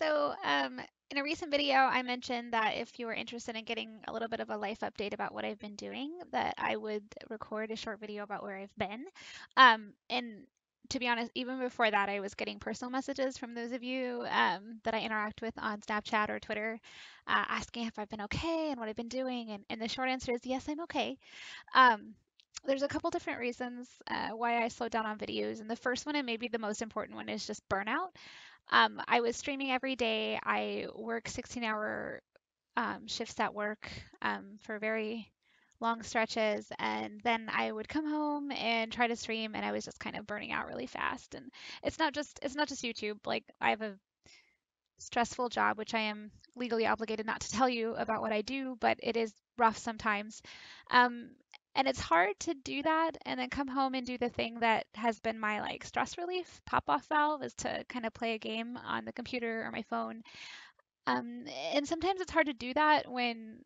In a recent video, I mentioned that if you were interested in getting a little bit of a life update about what I've been doing, that I would record a short video about where I've been. And to be honest, even before that, I was getting personal messages from those of you that I interact with on Snapchat or Twitter, asking if I've been okay and what I've been doing. And the short answer is yes, I'm okay. Um, there's a couple different reasons why I slowed down on videos, and the first one, and maybe the most important one, is just burnout. I was streaming every day. I work 16-hour shifts at work for very long stretches, and then I would come home and try to stream, and I was just kind of burning out really fast. And it's not just YouTube. Like, I have a stressful job, which I am legally obligated not to tell you about what I do, but it is rough sometimes. Um, and it's hard to do that and then come home and do the thing that has been my like stress relief pop off valve, is to kind of play a game on the computer or my phone. And sometimes it's hard to do that when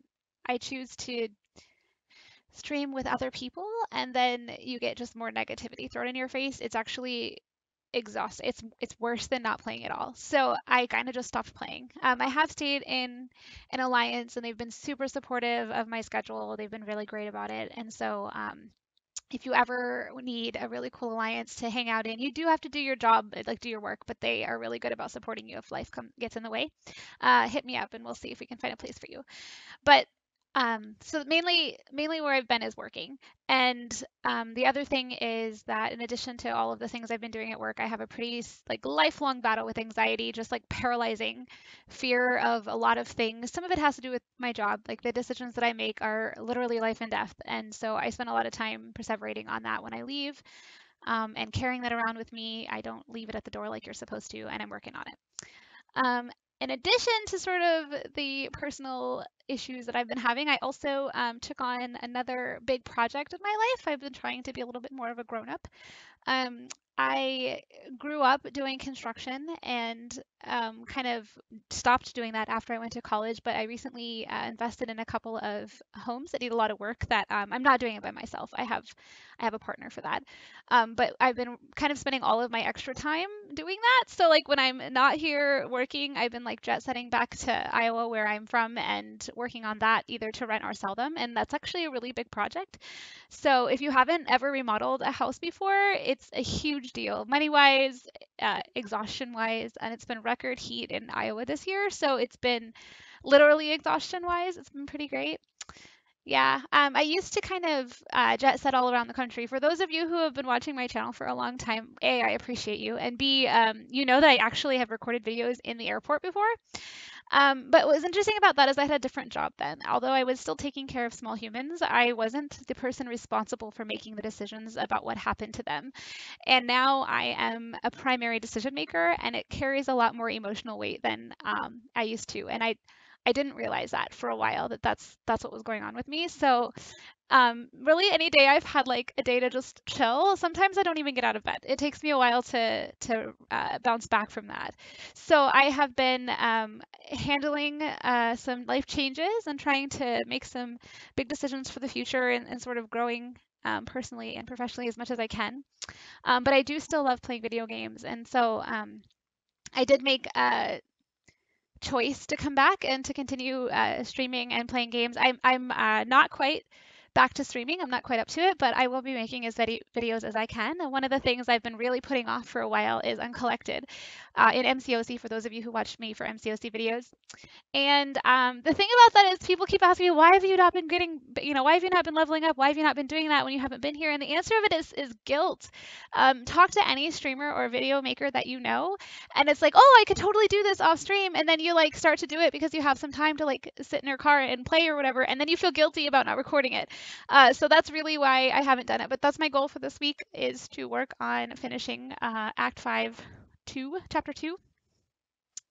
I choose to stream with other people and then you get just more negativity thrown in your face. It's actually exhausting. It's worse than not playing at all. So I kind of just stopped playing. I have stayed in an alliance, and they've been super supportive of my schedule. They've been really great about it. And so if you ever need a really cool alliance to hang out in, you do have to do your job, like do your work, but they are really good about supporting you if life gets in the way. Hit me up and we'll see if we can find a place for you. But so mainly where I've been is working. And the other thing is that in addition to all of the things I've been doing at work, I have a pretty like lifelong battle with anxiety, just like paralyzing fear of a lot of things. Some of it has to do with my job. Like, the decisions that I make are literally life and death. And so I spend a lot of time perseverating on that when I leave, and carrying that around with me. I don't leave it at the door like you're supposed to, and I'm working on it. Um, in addition to sort of the personal issues that I've been having, I also took on another big project in my life. I've been trying to be a little bit more of a grown up. um, I grew up doing construction and kind of stopped doing that after I went to college, but I recently invested in a couple of homes that need a lot of work that I'm not doing it by myself. I have a partner for that. But I've been kind of spending all of my extra time doing that. So like when I'm not here working, I've been like jet setting back to Iowa where I'm from and working on that either to rent or sell them. And that's actually a really big project. So if you haven't ever remodeled a house before, it's a huge deal, money wise, exhaustion wise, and it's been record heat in Iowa this year. So it's been literally exhaustion wise, it's been pretty great. Yeah, I used to kind of jet set all around the country. For those of you who have been watching my channel for a long time, A, I appreciate you, and B, you know that I actually have recorded videos in the airport before. But what was interesting about that is I had a different job then. Although I was still taking care of small humans, I wasn't the person responsible for making the decisions about what happened to them. And now I am a primary decision maker, and it carries a lot more emotional weight than I used to. And I didn't realize that for a while, that that's what was going on with me. So really, any day I've had like a day to just chill. Sometimes I don't even get out of bed. It takes me a while to bounce back from that. So I have been handling some life changes and trying to make some big decisions for the future, and sort of growing personally and professionally as much as I can. But I do still love playing video games, and so I did make a choice to come back and to continue streaming and playing games. I'm not quite back to streaming. I'm not quite up to it, but I will be making as many videos as I can. And one of the things I've been really putting off for a while is Uncollected in MCOC, for those of you who watched me for MCOC videos. And the thing about that is people keep asking me, why have you not been getting, why have you not been leveling up? Why have you not been doing that when you haven't been here? And the answer of it is guilt. Talk to any streamer or video maker that you know, and it's like, oh, I could totally do this off stream. And then you like start to do it because you have some time to like sit in your car and play or whatever. And then you feel guilty about not recording it. So that's really why I haven't done it. But that's my goal for this week, is to work on finishing Act 5 2, Chapter 2.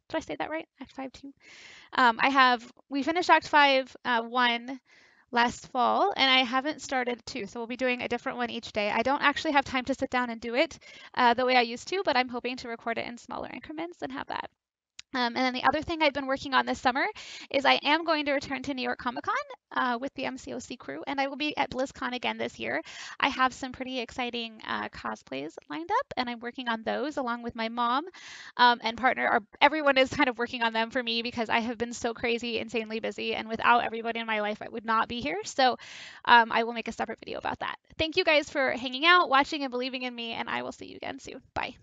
Did I say that right? Act 5 2. We finished Act 5 1 last fall, and I haven't started 2, so we'll be doing a different one each day. I don't actually have time to sit down and do it the way I used to, but I'm hoping to record it in smaller increments and have that And then the other thing I've been working on this summer is I am going to return to New York Comic Con with the MCOC crew, and I will be at BlizzCon again this year. I have some pretty exciting cosplays lined up, and I'm working on those along with my mom and partner. Everyone is kind of working on them for me because I have been so crazy, insanely busy, and without everybody in my life, I would not be here. So I will make a separate video about that. Thank you guys for hanging out, watching, and believing in me, and I will see you again soon. Bye.